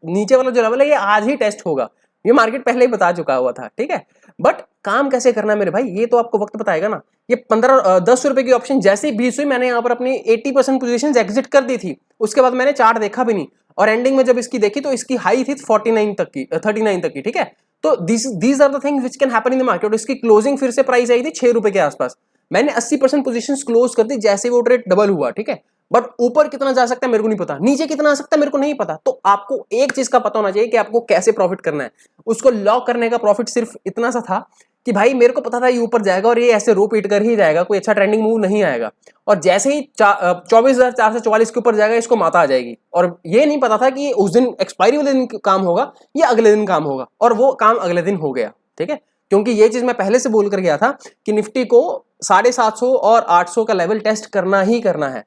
नीचे वाला जो लेवल है ये आज ही टेस्ट होगा, ये मार्केट पहले ही बता चुका हुआ था, ठीक है। बट काम कैसे करना है मेरे भाई, ये तो आपको वक्त बताएगा ना। ये 10 रुपए की ऑप्शन जैसे ही 20 हुई, मैंने यहाँ पर अपनी 80% पोजीशन एग्जिट कर दी थी। उसके बाद मैंने चार्ट देखा भी नहीं और एंडिंग में जब इसकी देखी तो इसकी हाई थी 39 तक की, 39 तक की, ठीक है। तो these are the things which can happen in the market. और इसकी क्लोजिंग फिर से प्राइस आई थी 6 रुपए के आसपास, मैंने 80% पोजीशन क्लोज कर दी जैसे वो ट्रेड डबल हुआ, ठीक है। बट ऊपर कितना जा सकता है मेरे को नहीं पता, नीचे कितना आ सकता है मेरे को नहीं पता। तो आपको एक चीज का पता होना चाहिए कि आपको कैसे प्रॉफिट करना है। उसको लॉक करने का प्रॉफिट सिर्फ इतना सा था कि भाई मेरे को पता था ये ऊपर जाएगा और ये ऐसे रो पीट कर ही जाएगा, कोई अच्छा ट्रेंडिंग मूव नहीं आएगा। और जैसे ही 24,444 के ऊपर जाएगा इसको माता आ जाएगी। और ये नहीं पता था कि उस दिन एक्सपायरी वाले दिन काम होगा या अगले दिन काम होगा, और वो काम अगले दिन हो गया, ठीक है। क्योंकि ये चीज मैं पहले से बोल कर गया था कि निफ्टी को 750 और 800 का लेवल टेस्ट करना ही करना है।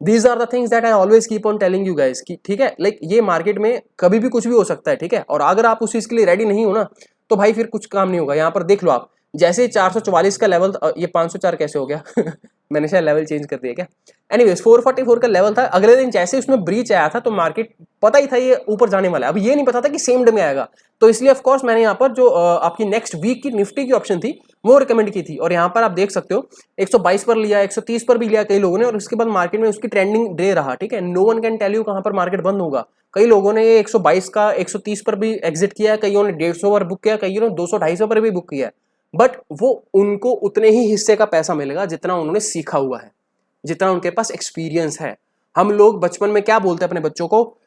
These are the things that I always keep on telling you guys कि ठीक है, लाइक ये मार्केट में कभी भी कुछ भी हो सकता है, ठीक है। और अगर आप उस चीज के लिए रेडी नहीं हो ना तो भाई फिर कुछ काम नहीं होगा। यहाँ पर देख लो आप, जैसे 444 का लेवल, ये 504 कैसे हो गया मैंने शायद लेवल चेंज कर दिया क्या? एनीवेज 444 का लेवल था, अगले दिन जैसे उसमें ब्रीच आया था तो मार्केट पता ही था ये ऊपर जाने वाला है। अब ये नहीं पता था कि सेम डे में आएगा, तो इसलिए ऑफ कोर्स मैंने यहाँ पर जो आपकी नेक्स्ट वीक की निफ्टी की ऑप्शन थी वो रिकमेंड की थी। और यहाँ पर आप देख सकते हो 122 पर लिया, 130 पर भी लिया कई लोगों ने, और उसके बाद मार्केट में उसकी ट्रेंडिंग डे रहा, ठीक है। No one can tell you कहाँ पर मार्केट बंद होगा। कई लोगों ने ये 122 का 130 पर भी एग्जिट किया है, कईयों ने 150 पर बुक किया, कईयों ने 200-250 पर भी बुक किया है। बट वो उनको उतने ही हिस्से का पैसा मिलेगा जितना उन्होंने सीखा हुआ है, जितना उनके पास एक्सपीरियंस है। हम लोग बचपन में क्या बोलते हैं अपने बच्चों को,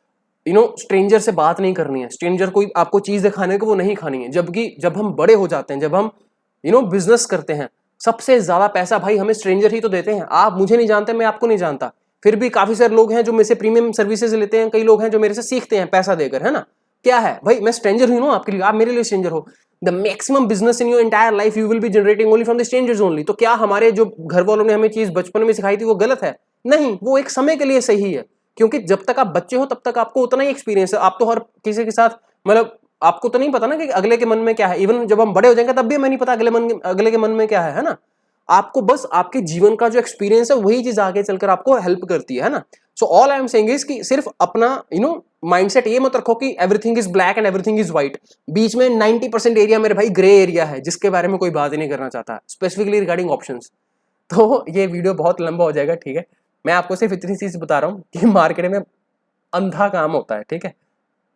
स्ट्रेंजर से बात नहीं करनी है, स्ट्रेंजर कोई आपको चीज दिखाने को वो नहीं खानी है। जबकि जब हम बड़े हो जाते हैं, जब हम बिजनेस करते हैं, सबसे ज्यादा पैसा भाई हमें स्ट्रेंजर ही तो देते हैं। आप मुझे नहीं जानते, मैं आपको नहीं जानता, फिर भी काफी सारे लोग हैं जो मेरे से प्रीमियम सर्विसेज लेते हैं, कई लोग हैं जो मेरे से सीखते हैं पैसा देकर, है ना। क्या है भाई, मैं स्ट्रेंजर हूं आपके लिए, आप मेरे लिए स्ट्रेंजर हो। The maximum business in your entire life you will be generating only from the strangers only. तो क्या हमारे जो घर वालों ने हमें चीज बचपन में सिखाई थी वो गलत है? नहीं, वो एक समय के लिए सही है, क्योंकि जब तक आप बच्चे हो तब तक आपको उतना ही एक्सपीरियंस है। आप तो हर किसी के साथ मतलब आपको तो नहीं पता ना कि अगले के मन में क्या है। इवन जब हम बड़े हो जाएंगे तब भी हमें नहीं पता अगले के मन में क्या है ना। आपको बस आपके जीवन का जो एक्सपीरियंस है वही चीज आगे चलकर आपको हेल्प करती है ना। So all I am saying is कि सिर्फ अपना माइंडसेट ये मत रखो कि everything is black and everything is white. बीच में 90% एरिया मेरे भाई ग्रे एरिया है, जिसके बारे में कोई बात ही नहीं करना चाहता, स्पेसिफिकली रिगार्डिंग ऑप्शंस। तो ये वीडियो बहुत लंबा हो जाएगा, ठीक है। मैं आपको सिर्फ इतनी चीज बता रहा हूँ कि मार्केट में अंधा काम होता है, ठीक है,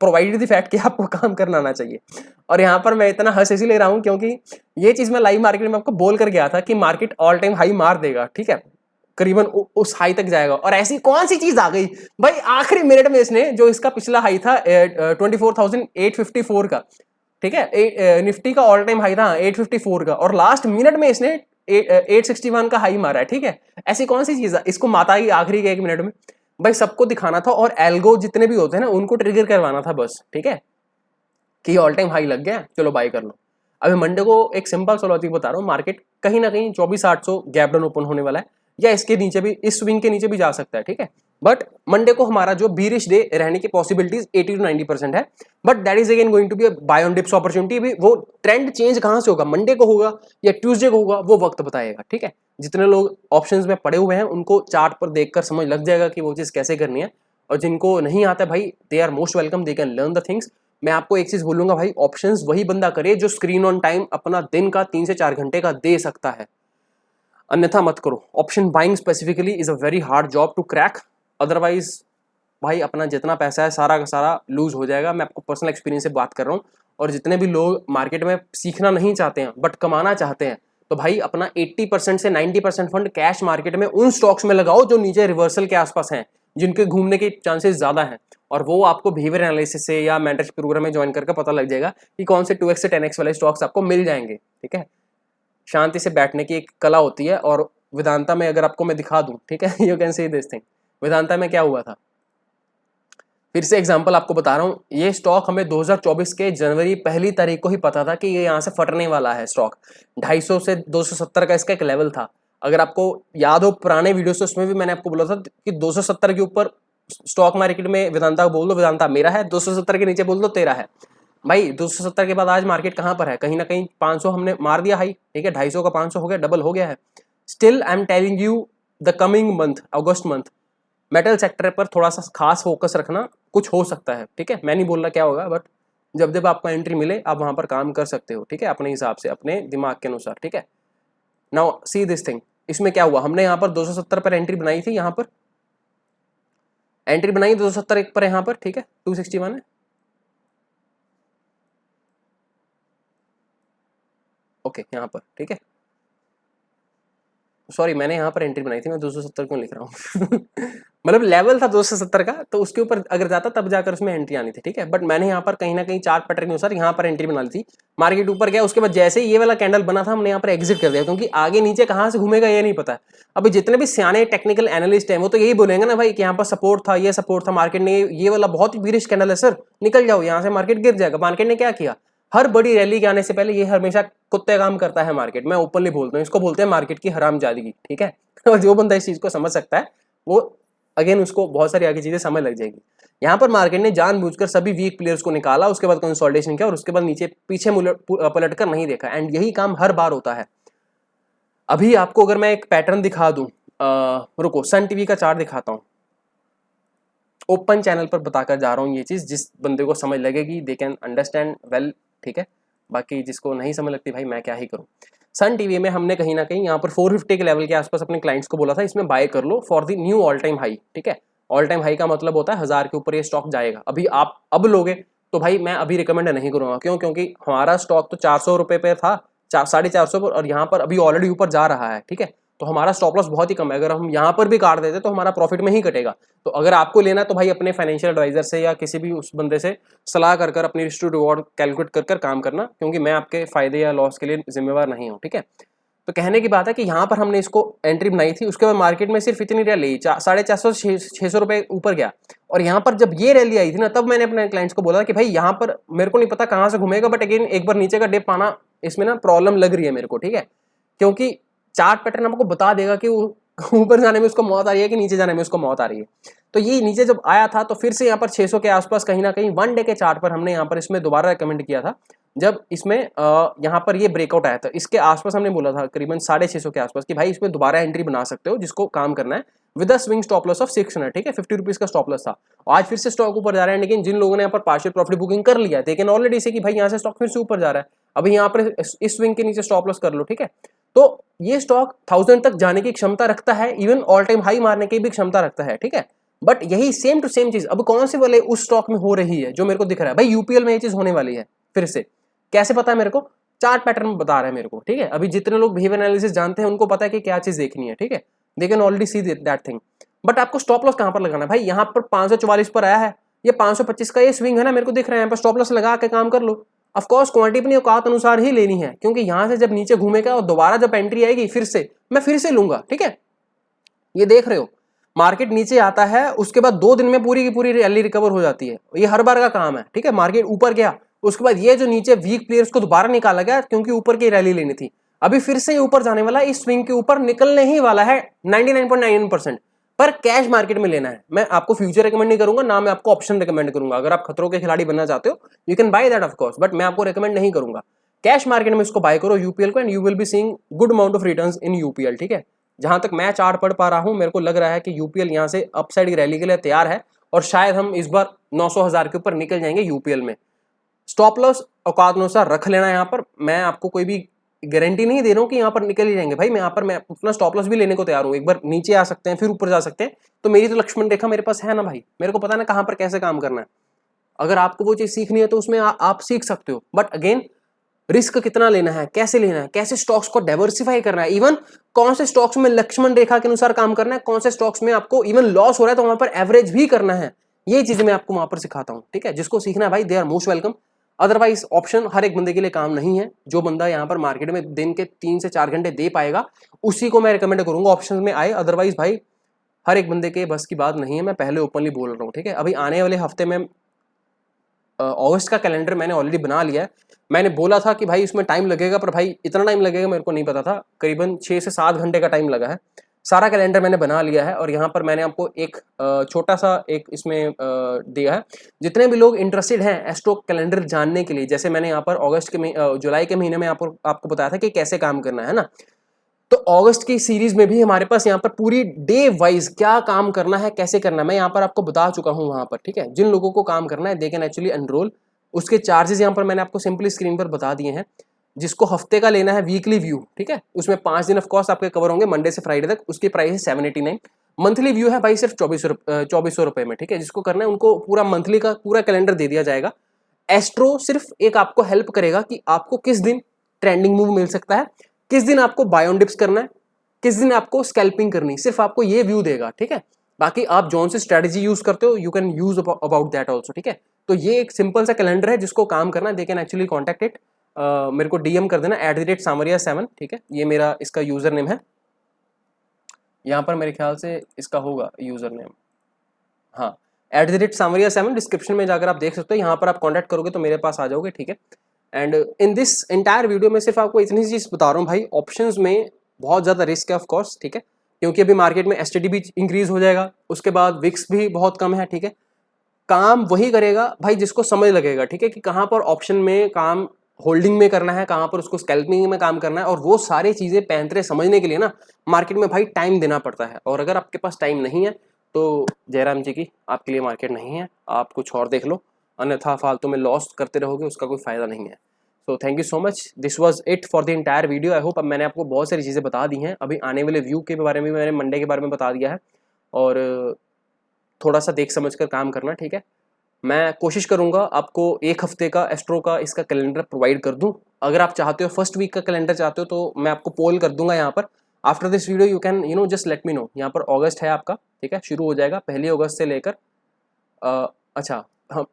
प्रोवाइडेड द फैक्ट कि आपको काम करना आना चाहिए। और यहाँ पर मैं इतना हंस इसलिए रहा हूँ क्योंकि ये चीज मैं लाइव मार्केट में आपको बोल कर गया था कि मार्केट ऑल टाइम हाई मार देगा, ठीक है, करीबन उस हाई तक जाएगा। और ऐसी कौन सी चीज आ गई भाई आखिरी मिनट में इसने, जो इसका पिछला हाई था 24,854 का, ठीक है, निफ्टी का ऑल टाइम हाई था 854 का, और लास्ट मिनट में इसने 861 का हाई मारा है, ठीक है। ऐसी कौन सी चीज है, इसको माता की आखिरी के 1 मिनट में भाई सबको दिखाना था, और एल्गो जितने भी होते हैं ना उनको ट्रिगर करवाना था बस, ठीक है, कि ऑल टाइम हाई लग गया, चलो बाय कर लो। अभी मंडे को एक सिंपल सा लॉजिक बता रहा हूँ, मार्केट कहीं ना कहीं 24,800 गैप डाउन ओपन होने वाला है, या इसके नीचे भी, इस स्विंग के नीचे भी जा सकता है, ठीक है। बट मंडे को हमारा जो बीरिश डे रहने की पॉसिबिलिटीज 80 to 90% है, but that is again going to be buy on dips opportunity. भी वो ट्रेंड चेंज कहां से होगा, मंडे को होगा या ट्यूसडे को होगा, वो वक्त बताएगा, ठीक है। जितने लोग ऑप्शंस में पड़े हुए हैं उनको चार्ट पर देखकर समझ लग जाएगा कि वो चीज कैसे करनी है, और जिनको नहीं आता भाई they are most welcome, they can learn the things. मैं आपको एक चीज बोलूंगा भाई, ऑप्शंस वही बंदा करे जो स्क्रीन ऑन टाइम अपना दिन का 3 से 4 घंटे का दे सकता है, अन्यथा मत करो। Option buying specifically is a very hard job to crack, otherwise भाई अपना जितना पैसा है सारा का सारा लूज हो जाएगा। मैं आपको पर्सनल एक्सपीरियंस से बात कर रहा हूँ। और जितने भी लोग मार्केट में सीखना नहीं चाहते हैं बट कमाना चाहते हैं, तो भाई अपना 80% से 90% फंड कैश मार्केट में उन स्टॉक्स में लगाओ जो नीचे रिवर्सल के आसपास हैं, जिनके घूमने के चांसेस ज्यादा हैं। और वो आपको बिहेवियर एनालिसिस से या मेंटरशिप प्रोग्राम में ज्वाइन करके पता लग जाएगा कि कौन से 2x से 10x वाले स्टॉक्स आपको मिल जाएंगे, ठीक है। शांति से बैठने की एक कला होती है। और वेदांता में अगर आपको मैं दिखा दूं, ठीक है, you can C this thing, Vedanta में क्या हुआ था, फिर से एग्जांपल आपको बता रहा हूँ। ये स्टॉक हमें 2024 के जनवरी 1 तारीख को ही पता था कि ये यहाँ से फटने वाला है स्टॉक। 250 से 270 का इसका एक लेवल था। अगर आपको याद हो पुराने वीडियोस, तो उसमें भी मैंने आपको बोला था कि 270 के ऊपर स्टॉक मार्केट में वेदांता को बोल दो वेदांता मेरा है, 270 के नीचे बोल दो तेरा है। भाई 270 के बाद आज मार्केट कहाँ पर है, कहीं ना कहीं 500 हमने मार दिया हाई, ठीक है, 250 का 500 हो गया, डबल हो गया है। Still I am telling you the coming month, August month, metal sector पर थोड़ा सा खास फोकस रखना, कुछ हो सकता है, ठीक है। मैं नहीं बोल रहा क्या होगा, बट जब जब आपको एंट्री मिले आप वहां पर काम कर सकते हो, ठीक है, अपने हिसाब से, अपने दिमाग के अनुसार, ठीक है। नाउ सी दिस थिंग, इसमें क्या हुआ, हमने यहाँ पर 270 पर एंट्री बनाई थी, यहाँ पर एंट्री बनाई 270 पर, यहाँ पर, ठीक है, 261 है, ओके, यहाँ पर, ठीक है। सॉरी मैंने यहाँ पर एंट्री बनाई थी, मैं 270 क्यों लिख रहा हूँ मतलब लेवल था 270 का, तो उसके ऊपर अगर जाता तब जाकर उसमें एंट्री आनी थी, ठीक है। बट मैंने यहाँ पर कहीं ना कहीं चार्ट पैटर्न के अनुसार यहाँ पर एंट्री बना ली थी। मार्केट ऊपर गया, उसके बाद जैसे ही ये वाला कैंडल बना था हमने यहाँ पर एग्जिट कर दिया, क्योंकि आगे नीचे कहाँ से घूमेगा ये नहीं पता। अभी जितने भी सियाने टेक्निकल एनालिस्ट हैं वो तो यही बोलेंगे ना भाई कि यहाँ पर सपोर्ट था, ये सपोर्ट था, मार्केट ने ये वाला बहुत ही बीरिश कैंडल है सर, निकल जाओ यहाँ से, मार्केट गिर जाएगा। मार्केट ने क्या किया, हर बड़ी रैली के आने से पहले ये हमेशा कुत्ते काम करता है मार्केट। मैं ओपनली बोलता हूँ, इसको बोलते हैं मार्केट की हरामजादगी, ठीक है। और जो बंदा इस चीज को समझ सकता है वो अगेन उसको बहुत सारी आगे चीजें समझ लग जाएगी। यहाँ पर मार्केट ने जानबूझकर सभी वीक प्लेयर्स को निकाला, उसके बाद कंसोलिडेशन किया और उसके बाद नीचे पीछे पलट कर नहीं देखा, एंड यही काम हर बार होता है। अभी आपको अगर मैं एक पैटर्न दिखा दूं, रुको सन टीवी का चार्ट दिखाता हूं, ओपन चैनल पर बताकर जा रहा हूं ये चीज, जिस बंदे को समझ लगेगी दे कैन अंडरस्टैंड वेल, ठीक है। बाकी जिसको नहीं समझ लगती भाई मैं क्या ही करूं। सन टीवी में हमने कहीं ना कहीं यहाँ पर 450 के लेवल के आसपास अपने क्लाइंट्स को बोला था इसमें बाय कर लो for the new all time high, ठीक है। ऑल टाइम हाई का मतलब होता है 1000 के ऊपर ये स्टॉक जाएगा। अभी आप अब लोगे तो भाई मैं अभी रिकमेंड नहीं करूंगा, क्यों, क्योंकि हमारा स्टॉक तो 400 रुपये पे था, 450 पर, और यहाँ पर अभी ऑलरेडी ऊपर जा रहा है, ठीक है। तो हमारा स्टॉप लॉस बहुत ही कम है, अगर हम यहाँ पर भी काट देते तो हमारा प्रॉफिट में ही कटेगा। तो अगर आपको लेना है तो भाई अपने फाइनेंशियल एडवाइजर से या किसी भी उस बंदे से सलाह कर कर अपनी रिस्क टू रिवॉर्ड कैलकुलेट कर कर काम करना, क्योंकि मैं आपके फायदे या लॉस के लिए जिम्मेवार नहीं हूँ, ठीक है। तो कहने की बात है कि यहाँ पर हमने इसको एंट्री बनाई थी, उसके बाद मार्केट में सिर्फ इतनी रैली 450 से 600 रुपये ऊपर गया, और यहाँ पर जब ये रैली आई थी ना तब मैंने अपने क्लाइंट्स को बोला कि भाई यहाँ पर मेरे को नहीं पता कहाँ से घूमेगा, बट अगेन एक बार नीचे का डिप आना इसमें ना प्रॉब्लम लग रही है मेरे को, ठीक है। क्योंकि चार्ट पैटर्न आपको बता देगा कि वो ऊपर जाने में उसको मौत आ रही है कि नीचे जाने में उसको मौत आ रही है। तो ये नीचे जब आया था तो फिर से यहाँ पर 600 के आसपास कहीं ना कहीं वन डे के चार्ट पर हमने यहाँ पर इसमें दोबारा रेकमेंड किया था, जब इसमें यहाँ पर ये ब्रेकआउट आया था इसके आसपास हमने बोला था करीबन 650 के आसपास कि भाई इसमें दोबारा एंट्री बना सकते हो, जिसको काम करना है with a swing stop loss of 600, ठीक है, 50 रुपीज का स्टॉप लॉस था। आज फिर से स्टॉक ऊपर जा रहा है, लेकिन जिन लोगों ने यहाँ पर पार्शियल प्रॉफिट बुकिंग कर लिया है, लेकिन ऑलरेडी से कि भाई यहाँ से स्टॉक फिर से ऊपर जा रहा है, अभी यहाँ पर इस स्विंग के नीचे स्टॉप लॉस कर लो, ठीक है। तो ये स्टॉक 1000 तक जाने की क्षमता रखता है, इवन ऑल टाइम हाई मारने की भी क्षमता रखता है, ठीक है। बट यही सेम टू सेम चीज अब कौन से वाले उस स्टॉक में हो रही है जो मेरे को दिख रहा है, भाई यूपीएल में ये चीज होने वाली है फिर से। कैसे पता है मेरे को? चार्ट पैटर्न में बता रहा है मेरे को, ठीक है। अभी जितने लोग बिहेवियर एनालिसिस जानते हैं उनको पता है कि क्या चीज देखनी है, ठीक है, they can already see that thing. But आपको स्टॉप लॉस कहां पर लगाना है भाई? यहाँ पर 544 पर आया है, ये 525 का ये स्विंग है ना, मेरे को दिख रहा है, यहाँ पर स्टॉप लॉस लगा के काम कर लो। ऑफ कोर्स क्वांटिटी अपनी औकात अनुसार ही लेनी है, क्योंकि यहां से जब नीचे घूमेगा और दोबारा जब एंट्री आएगी फिर से मैं फिर से लूंगा, ठीक है। ये देख रहे हो मार्केट नीचे आता है, उसके बाद 2 दिन में पूरी की पूरी रैली रिकवर हो जाती है, ये हर बार का काम है, ठीक है। मार्केट ऊपर गया, उसके बाद ये जो नीचे वीक प्लेयर्स को दोबारा निकाला गया क्योंकि ऊपर की रैली लेनी थी, अभी फिर से ऊपर जाने वाला, इस स्विंग के ऊपर निकलने ही वाला है 99.99%। पर कैश मार्केट में लेना है। मैं आपको फ्यूचर रेकमेंड नहीं करूंगा, ना मैं आपको ऑप्शन रेकमेंड करूंगा। अगर आप खतरों के खिलाड़ी बनना चाहते हो you can by that of course, but मैं आपको रेकमेंड नहीं करूंगा। कैश मार्केट में इसको बाय करो यूपीएल को, and you will be seeing good amount of returns in UPL, ठीक है। जहां तक मैं चार्ट पढ़ पा रहा हूं, मेरे को लग रहा है कि यूपीएल यहां से अपसाइड की रैली के लिए तैयार है, और शायद हम इस बार 900,000 के ऊपर निकल जाएंगे यूपीएल में। स्टॉप लॉस औकात अनुसार रख लेना यहाँ पर, मैं आपको कोई भी गारंटी नहीं दे रहा हूँ कि यहाँ पर निकल ही जाएंगे भाई। मैं यहाँ पर मैं अपना स्टॉप लॉस भी लेने को तैयार हूँ, एक बार नीचे आ सकते हैं फिर ऊपर जा सकते हैं, तो मेरी तो लक्ष्मण रेखा मेरे पास है ना भाई, मेरे को पता है ना कहाँ पर कैसे काम करना है। अगर आपको वो चीज सीखनी है तो उसमें आप सीख सकते हो, बट अगेन रिस्क कितना लेना है, कैसे लेना है, कैसे स्टॉक्स को डाइवर्सिफाई करना है, इवन कौन से स्टॉक्स में लक्ष्मण रेखा के अनुसार काम करना है, कौन से स्टॉक्स में आपको इवन लॉस हो रहा है तो वहां पर एवरेज भी करना है, ये चीजें मैं आपको वहां पर सिखाता हूं, ठीक है। जिसको सीखना है भाई they are most welcome. Otherwise option हर एक बंदे के लिए काम नहीं है। जो बंदा यहाँ पर मार्केट में दिन के 3 से 4 घंटे दे पाएगा उसी को मैं रिकमेंड करूंगा ऑप्शन में आए, अदरवाइज भाई हर एक बंदे के बस की बात नहीं है, मैं पहले ओपनली बोल रहा हूँ, ठीक है। अभी आने वाले हफ्ते में अगस्त का कैलेंडर मैंने ऑलरेडी बना लिया है। मैंने बोला था कि भाई इसमें टाइम लगेगा, पर भाई इतना टाइम लगेगा मेरे को नहीं पता था, करीबन 6 से 7 घंटे का टाइम लगा है। सारा कैलेंडर मैंने बना लिया है, और यहाँ पर मैंने आपको एक छोटा सा एक इसमें दिया है। जितने भी लोग इंटरेस्टेड हैं एस्ट्रो कैलेंडर जानने के लिए, जैसे मैंने यहाँ पर जुलाई के महीने में आपको बताया था कि कैसे काम करना है ना, तो अगस्त की सीरीज में भी हमारे पास यहाँ पर पूरी डे वाइज क्या काम करना है, कैसे करना है, मैं यहाँ पर आपको बता चुका हूँ वहां पर, ठीक है। जिन लोगों को काम करना है दे कैन एक्चुअली एनरोल। उसके चार्जेस यहाँ पर मैंने आपको सिंपली स्क्रीन पर बता दिए हैं। जिसको हफ्ते का लेना है वीकली व्यू, ठीक है, उसमें 5 दिन ऑफ कोर्स आपके कवर होंगे मंडे से फ्राइडे तक, उसकी प्राइस है 789। मंथली व्यू है भाई सिर्फ 2400 रुपए में, ठीक है। जिसको करना है उनको पूरा मंथली का पूरा कैलेंडर दे दिया जाएगा। एस्ट्रो सिर्फ एक आपको हेल्प करेगा कि आपको किस दिन ट्रेंडिंग मूव मिल सकता है, किस दिन आपको बाय ऑन डिप्स करना है, किस दिन आपको स्कैल्पिंग करनी, सिर्फ आपको ये व्यू देगा, ठीक है। बाकी आप जोन से स्ट्रेटजी यूज करते हो you can use about that also, ठीक है। तो ये एक सिंपल सा कैलेंडर है, जिसको काम करना है they can actually contact it, मेरे को डीएम कर देना @Samaria7, ठीक है। ये मेरा इसका यूजर नेम है, यहाँ पर मेरे ख्याल से इसका होगा यूजर नेम, हाँ @Samaria7 डिस्क्रिप्शन में जाकर आप देख सकते हो, यहाँ पर आप कॉन्टैक्ट करोगे तो मेरे पास आ जाओगे, ठीक है। And in this entire video में सिर्फ आपको इतनी चीज बता रहा हूँ भाई, ऑप्शंस में बहुत ज़्यादा रिस्क है ऑफ कोर्स, ठीक है, क्योंकि अभी मार्केट में एसटीडी भी इंक्रीज हो जाएगा, उसके बाद विक्स भी बहुत कम है, ठीक है। काम वही करेगा भाई जिसको समझ लगेगा, ठीक है, कि कहाँ पर ऑप्शन में काम होल्डिंग में करना है, कहाँ पर उसको स्कैल्पिंग में काम करना है, और वो सारी चीज़ें पैंतरे समझने के लिए ना मार्केट में भाई टाइम देना पड़ता है। और अगर आपके पास टाइम नहीं है तो जयराम जी की आपके लिए मार्केट नहीं है, आप कुछ और देख लो, अन्यथा फालतू में लॉस करते रहोगे, उसका कोई फायदा नहीं है। So thank you so much, this was it for the entire video. I hope अब मैंने आपको बहुत सारी चीज़ें बता दी हैं। अभी आने वाले व्यू के बारे में मैंने मंडे के बारे में बता दिया है, और थोड़ा सा देख समझ कर काम करना, ठीक है। मैं कोशिश करूंगा आपको एक हफ्ते का एस्ट्रो का इसका कैलेंडर प्रोवाइड कर दूं। अगर आप चाहते हो फर्स्ट वीक का कैलेंडर चाहते हो तो मैं आपको पोल कर दूंगा यहाँ पर। After this video you can just let me know. यहाँ पर अगस्त है आपका, ठीक है, शुरू हो जाएगा 1 अगस्त से लेकर अच्छा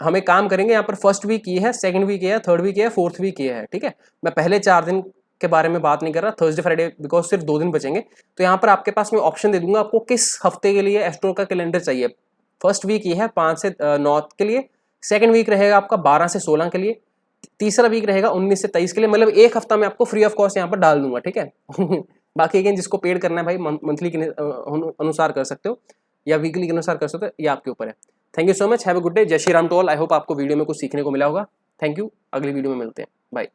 हम एक काम करेंगे, यहाँ पर फर्स्ट वीक ये है, सेकंड वीक ये है, थर्ड वीक ये है, फोर्थ वीक ये है, ठीक है। मैं पहले 4 दिन के बारे में बात नहीं कर रहा, थर्सडे फ्राइडे, बिकॉज सिर्फ 2 दिन बचेंगे। तो यहाँ पर आपके पास मैं ऑप्शन दे दूंगा आपको किस हफ्ते के लिए एस्ट्रो का कैलेंडर चाहिए। फर्स्ट वीक ये है 5 से 9 के लिए, सेकंड वीक रहेगा आपका 12 से 16 के लिए, तीसरा वीक रहेगा 19 से 23 के लिए। मतलब एक हफ्ता में आपको फ्री ऑफ कॉस्ट यहाँ पर डाल दूंगा, ठीक है। बाकी अगेन जिसको पेड करना है भाई मंथली के अनुसार कर सकते हो या वीकली के अनुसार कर सकते हो, ये आपके ऊपर है। Thank you so much, have a good day. जय Shri Ram to all. I hope आपको वीडियो में कुछ सीखने को मिला होगा। थैंक यू, अगली वीडियो में मिलते हैं, बाय।